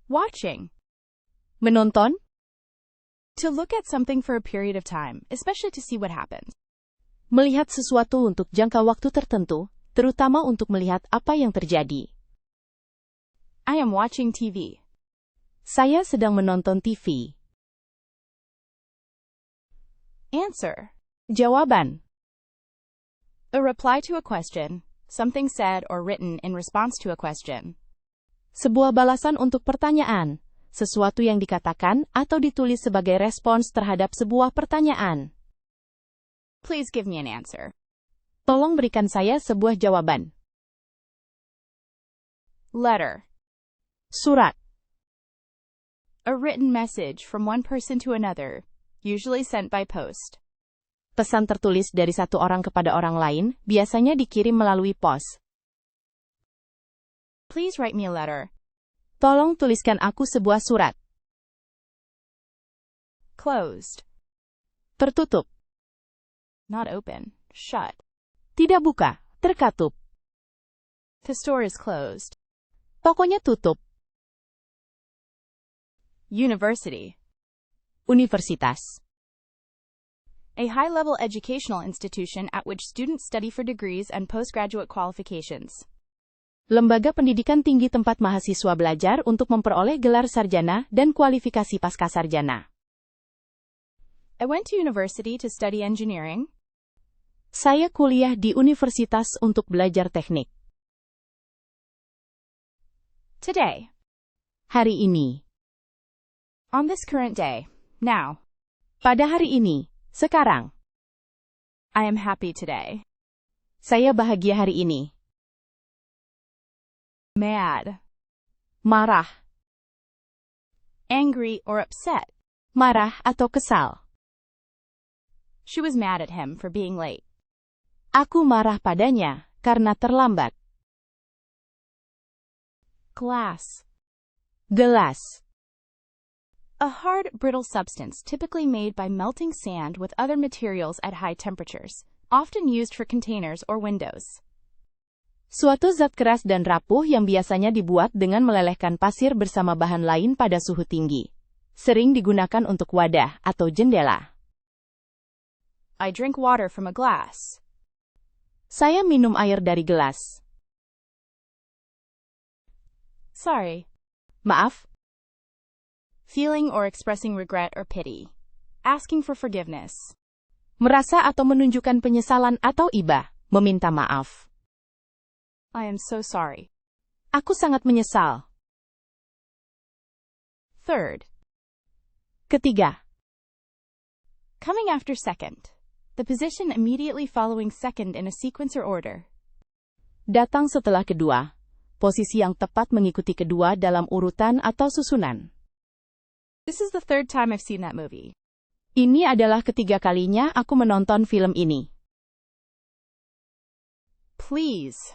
Watching. Menonton. To look at something for a period of time, especially to see what happens. Melihat sesuatu untuk jangka waktu tertentu, terutama untuk melihat apa yang terjadi. I am watching TV. Saya sedang menonton TV. Answer. Jawaban. A reply to a question, something said or written in response to a question. Sebuah balasan untuk pertanyaan, sesuatu yang dikatakan atau ditulis sebagai respons terhadap sebuah pertanyaan. Please give me an answer. Tolong berikan saya sebuah jawaban. Letter. Surat. A written message from one person to another, usually sent by post. Pesan tertulis dari satu orang kepada orang lain, biasanya dikirim melalui pos. Please write me a letter. Tolong tuliskan aku sebuah surat. Closed. Tertutup. Not open. Shut. Tidak buka, terkatup. The store is closed. Tokonya tutup. University. Universitas. A high-level educational institution at which students study for degrees and postgraduate qualifications. Lembaga pendidikan tinggi tempat mahasiswa belajar untuk memperoleh gelar sarjana dan kualifikasi pascasarjana. I went to university to study engineering. Saya kuliah di universitas untuk belajar teknik. Today. Hari ini. On this current day. Now. Pada hari ini. Sekarang. I am happy today. Saya bahagia hari ini. Mad. Marah. Angry or upset. Marah atau kesal. She was mad at him for being late. Aku marah padanya karena terlambat. Glass. Gelas. A hard, brittle substance typically made by melting sand with other materials at high temperatures, often used for containers or windows. Suatu zat keras dan rapuh yang biasanya dibuat dengan melelehkan pasir bersama bahan lain pada suhu tinggi. Sering digunakan untuk wadah atau jendela. I drink water from a glass. Saya minum air dari gelas. Sorry. Maaf. Feeling or expressing regret or pity. Asking for forgiveness. Merasa atau menunjukkan penyesalan atau iba, meminta maaf. I am so sorry. Aku sangat menyesal. Third. Ketiga. Coming after second. The position immediately following second in a sequence or order. Datang setelah kedua. Posisi yang tepat mengikuti kedua dalam urutan atau susunan. This is the third time I've seen that movie. Ini adalah ketiga kalinya aku menonton film ini. Please.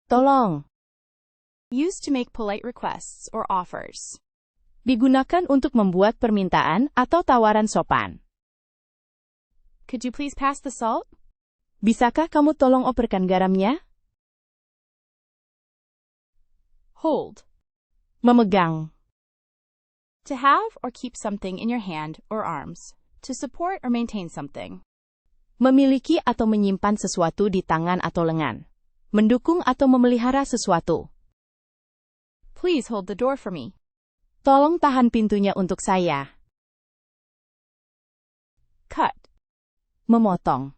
Tolong. Used to make polite requests or offers. Digunakan untuk membuat permintaan atau tawaran sopan. Could you please pass the salt? Bisakah kamu tolong operkan garamnya? Hold. Memegang. To have or keep something in your hand or arms. To support or maintain something. Memiliki atau menyimpan sesuatu di tangan atau lengan. Mendukung atau memelihara sesuatu. Please hold the door for me. Tolong tahan pintunya untuk saya. Cut. Memotong.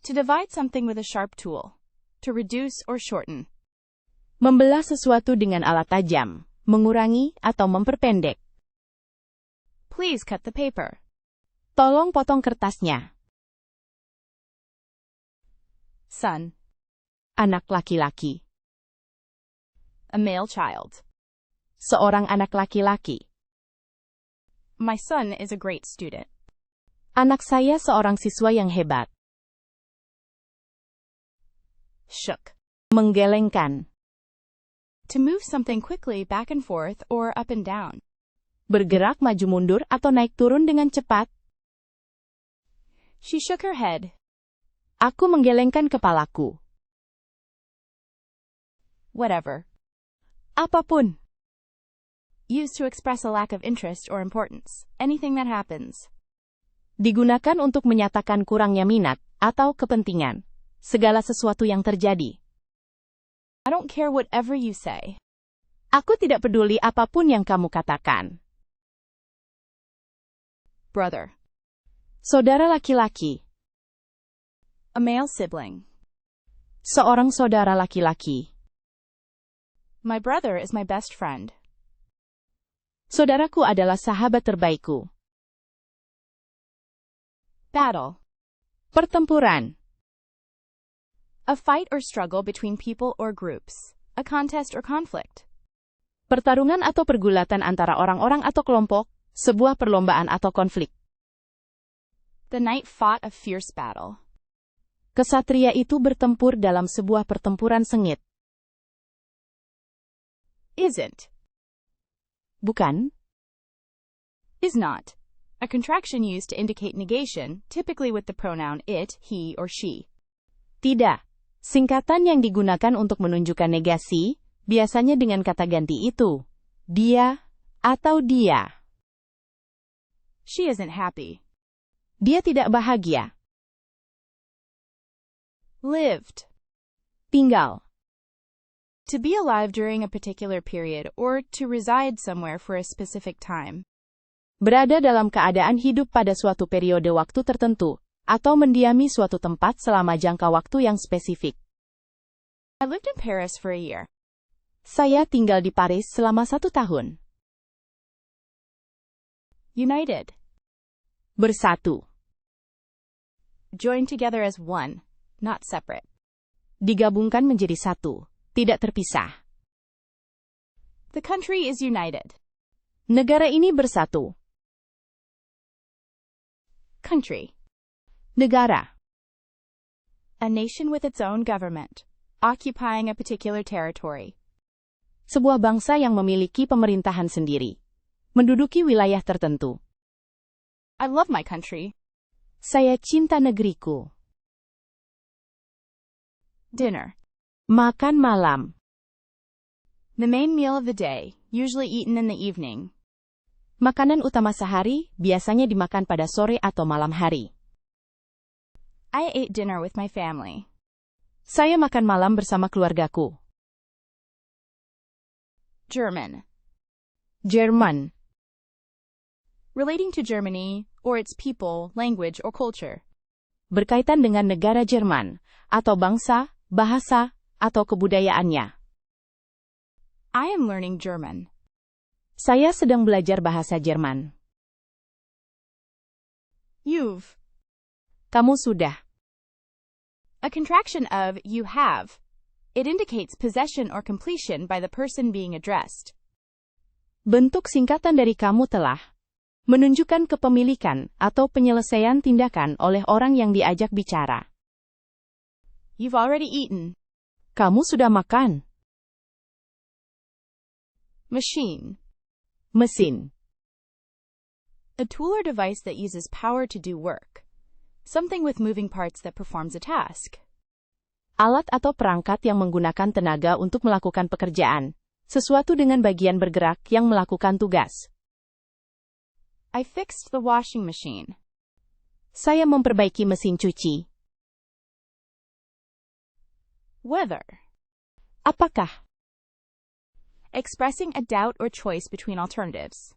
To divide something with a sharp tool. To reduce or shorten. Membelah sesuatu dengan alat tajam, mengurangi atau memperpendek. Please cut the paper. Tolong potong kertasnya. Son. Anak laki-laki. A male child. Seorang anak laki-laki. My son is a great student. Anak saya seorang siswa yang hebat. Shook. Menggelengkan. To move something quickly back and forth or up and down. Bergerak maju mundur atau naik turun dengan cepat. She shook her head. Aku menggelengkan kepalaku. Whatever. Apapun. Used to express a lack of interest or importance. Anything that happens. Digunakan untuk menyatakan kurangnya minat atau kepentingan. Segala sesuatu yang terjadi. I don't care whatever you say. Aku tidak peduli apapun yang kamu katakan. Brother. Saudara laki-laki. A male sibling. Seorang saudara laki-laki. My brother is my best friend. Saudaraku adalah sahabat terbaikku. Battle. Pertempuran. A fight or struggle between people or groups. A contest or conflict. Pertarungan atau pergulatan antara orang-orang atau kelompok, sebuah perlombaan atau konflik. The knight fought a fierce battle. Kesatria itu bertempur dalam sebuah pertempuran sengit. Isn't. Bukan. Is not. A contraction used to indicate negation, typically with the pronoun it, he, or she. Tidak. Singkatan yang digunakan untuk menunjukkan negasi, biasanya dengan kata ganti itu. Dia atau dia. She isn't happy. Dia tidak bahagia. Lived. Tinggal. To be alive during a particular period or to reside somewhere for a specific time. Berada dalam keadaan hidup pada suatu periode waktu tertentu, atau mendiami suatu tempat selama jangka waktu yang spesifik. I lived in Paris for a year. Saya tinggal di Paris selama 1 tahun. United. Bersatu. Join together as one, not separate. Digabungkan menjadi satu, tidak terpisah. The country is united. Negara ini bersatu. Country. Negara. A nation with its own government, occupying a particular territory. Sebuah bangsa yang memiliki pemerintahan sendiri, menduduki wilayah tertentu. I love my country. Saya cinta negeriku. Dinner. Makan malam. The main meal of the day, usually eaten in the evening. Makanan utama sehari, biasanya dimakan pada sore atau malam hari. I ate dinner with my family. Saya makan malam bersama keluargaku. German. Jerman. Relating to Germany, or its people, language, or culture. Berkaitan dengan negara Jerman, atau bangsa, bahasa, atau kebudayaannya. I am learning German. Saya sedang belajar bahasa Jerman. You've. Kamu sudah. A contraction of you have. It indicates possession or completion by the person being addressed. Bentuk singkatan dari kamu telah. Menunjukkan kepemilikan atau penyelesaian tindakan oleh orang yang diajak bicara. You've already eaten. Kamu sudah makan. Machine. Mesin. A tool or device that uses power to do work. Something with moving parts that performs a task. Alat atau perangkat yang menggunakan tenaga untuk melakukan pekerjaan. Sesuatu dengan bagian bergerak yang melakukan tugas. I fixed the washing machine. Saya memperbaiki mesin cuci. Whether. Apakah? Expressing a doubt or choice between alternatives.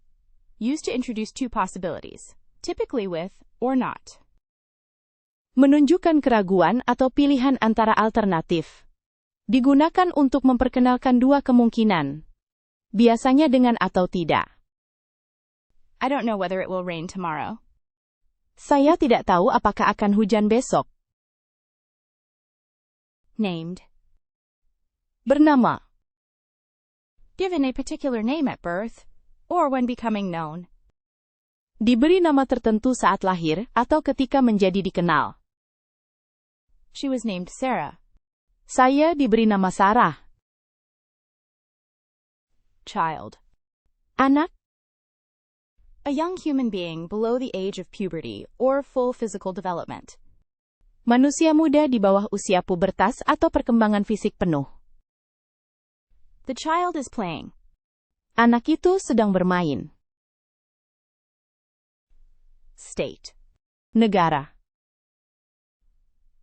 Used to introduce two possibilities, typically with or not. Menunjukkan keraguan atau pilihan antara alternatif. Digunakan untuk memperkenalkan dua kemungkinan. Biasanya dengan atau tidak. I don't know whether it will rain tomorrow. Saya tidak tahu apakah akan hujan besok. Named. Bernama. Given a particular name at birth, or when becoming known. Diberi nama tertentu saat lahir atau ketika menjadi dikenal. She was named Sarah. Saya diberi nama Sarah. Child. Anak. A young human being below the age of puberty or full physical development. Manusia muda di bawah usia pubertas atau perkembangan fisik penuh. The child is playing. Anak itu sedang bermain. State. Negara.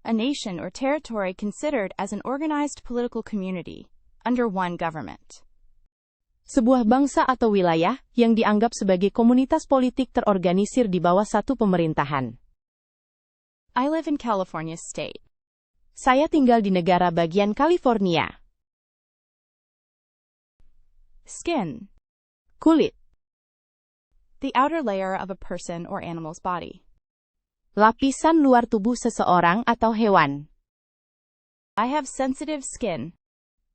A nation or territory considered as an organized political community, under one government. Sebuah bangsa atau wilayah yang dianggap sebagai komunitas politik terorganisir di bawah satu pemerintahan. I live in California State. Saya tinggal di negara bagian California. Skin. Kulit. The outer layer of a person or animal's body. Lapisan luar tubuh seseorang atau hewan. I have sensitive skin.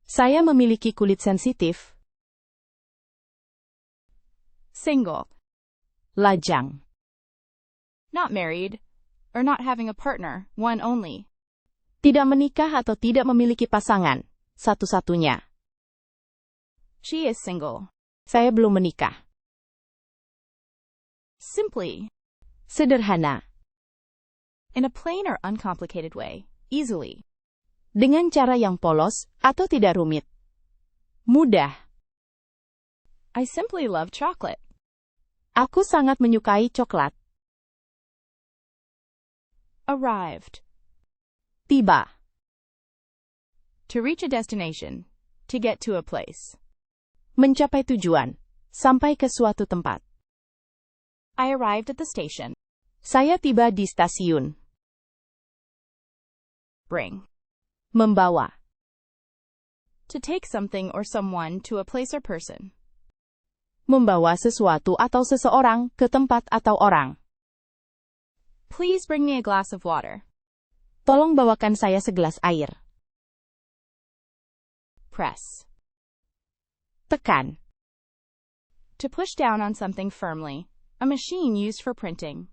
Saya memiliki kulit sensitif. Single. Lajang. Not married, or not having a partner, one only. Tidak menikah atau tidak memiliki pasangan, satu-satunya. She is single. Saya belum menikah. Simply. Sederhana. In a plain or uncomplicated way, easily. Dengan cara yang polos atau tidak rumit. Mudah. I simply love chocolate. Aku sangat menyukai coklat. Arrived. Tiba. To reach a destination. to get to a place. Mencapai tujuan. Sampai ke suatu tempat. I arrived at the station. Saya tiba di stasiun. Bring. Membawa. To take something or someone to a place or person. Membawa sesuatu atau seseorang ke tempat atau orang. Please bring me a glass of water. Tolong bawakan saya segelas air. Press. Tekan. To push down on something firmly. A machine used for printing.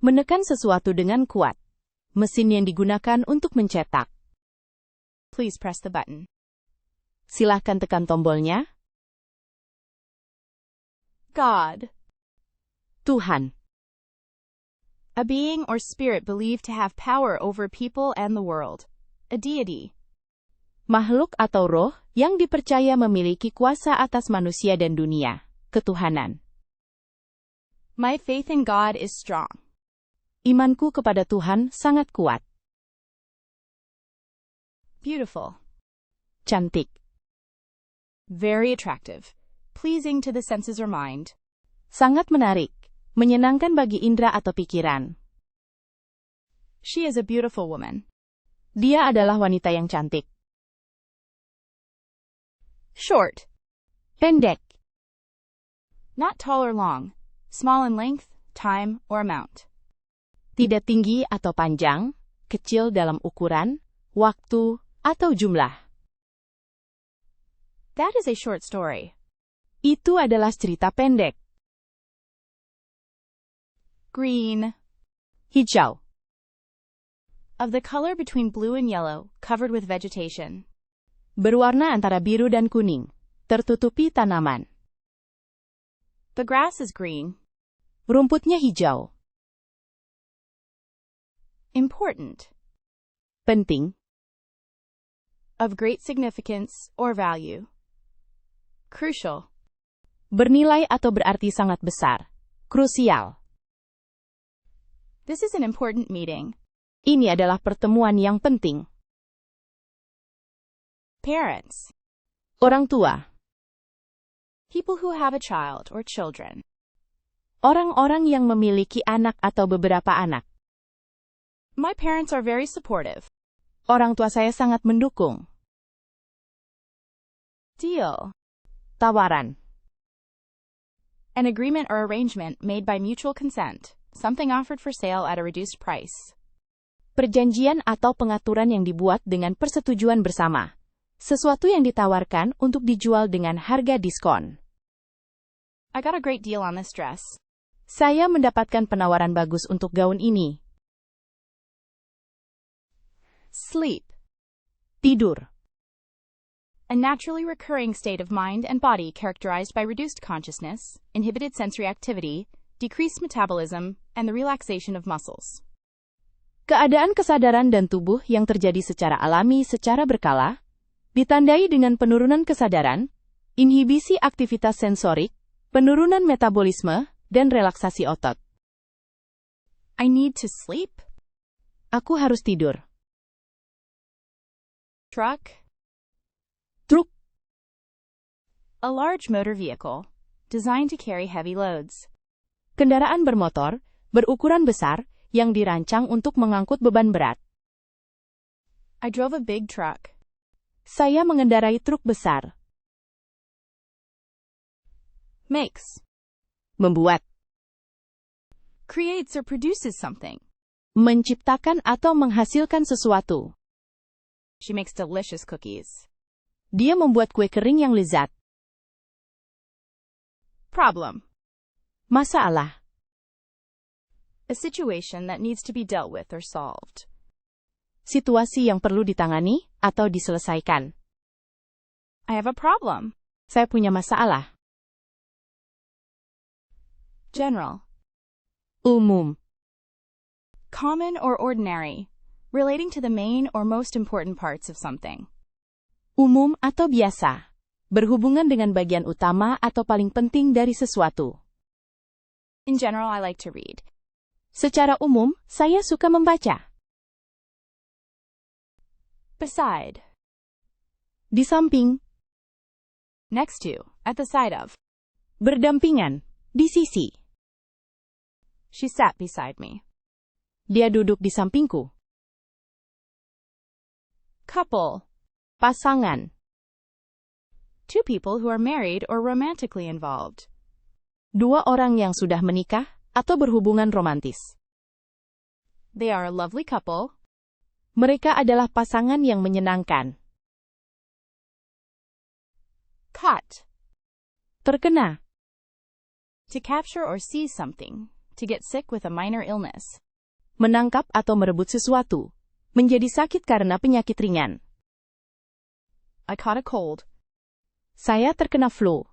Menekan sesuatu dengan kuat. Mesin yang digunakan untuk mencetak. Please press the button. Silahkan tekan tombolnya. God. Tuhan. A being or spirit believed to have power over people and the world. A deity. Makhluk atau roh yang dipercaya memiliki kuasa atas manusia dan dunia. Ketuhanan. My faith in God is strong. Imanku kepada Tuhan sangat kuat. Beautiful. Cantik. Very attractive. Pleasing to the senses or mind. Sangat menarik. Menyenangkan bagi indera atau pikiran. She is a beautiful woman. Dia adalah wanita yang cantik. Short. Pendek. Not tall or long. Small in length, time, or amount. Tidak tinggi atau panjang, kecil dalam ukuran, waktu, atau jumlah. That is a short story. Itu adalah cerita pendek. Green. Hijau. Of the color between blue and yellow, covered with vegetation. Berwarna antara biru dan kuning, tertutupi tanaman. The grass is green. Rumputnya hijau. Important. Penting. Of great significance or value. Crucial. Bernilai atau berarti sangat besar. Krusial. This is an important meeting. Ini adalah pertemuan yang penting. Parents. Orang tua. People who have a child or children. Orang-orang yang memiliki anak atau beberapa anak. My parents are very supportive. Orang tua saya sangat mendukung. Deal. Tawaran. An agreement or arrangement made by mutual consent. Something offered for sale at a reduced price. Perjanjian atau pengaturan yang dibuat dengan persetujuan bersama. Sesuatu yang ditawarkan untuk dijual dengan harga diskon. I got a great deal on this dress. Saya mendapatkan penawaran bagus untuk gaun ini. Sleep. Tidur. A naturally recurring state of mind and body characterized by reduced consciousness, inhibited sensory activity, decreased metabolism, and the relaxation of muscles. Keadaan kesadaran dan tubuh yang terjadi secara alami secara berkala, ditandai dengan penurunan kesadaran, inhibisi aktivitas sensorik, penurunan metabolisme, dan relaksasi otot. I need to sleep. Aku harus tidur. Truck. Truk. A large motor vehicle, designed to carry heavy loads. Kendaraan bermotor, berukuran besar, yang dirancang untuk mengangkut beban berat. I drove a big truck. Saya mengendarai truk besar. Makes. Membuat. Creates or produces something. Menciptakan atau menghasilkan sesuatu. She makes delicious cookies. Dia membuat kue kering yang lezat. Problem. Masalah. A situation that needs to be dealt with or solved. Situasi yang perlu ditangani atau diselesaikan. I have a problem. Saya punya masalah. General. Umum. Common or ordinary. Relating to the main or most important parts of something. Umum atau biasa. Berhubungan dengan bagian utama atau paling penting dari sesuatu. In general, I like to read. Secara umum, saya suka membaca. Beside. Di samping. Next to, at the side of. Berdampingan. Di sisi. She sat beside me. Dia duduk di sampingku. Couple. Pasangan. Two people who are married or romantically involved. Dua orang yang sudah menikah atau berhubungan romantis. They are a lovely couple. Mereka adalah pasangan yang menyenangkan. Caught. Terkena. To capture or seize something. To get sick with a minor illness. Menangkap atau merebut sesuatu. Menjadi sakit karena penyakit ringan. I caught a cold. Saya terkena flu.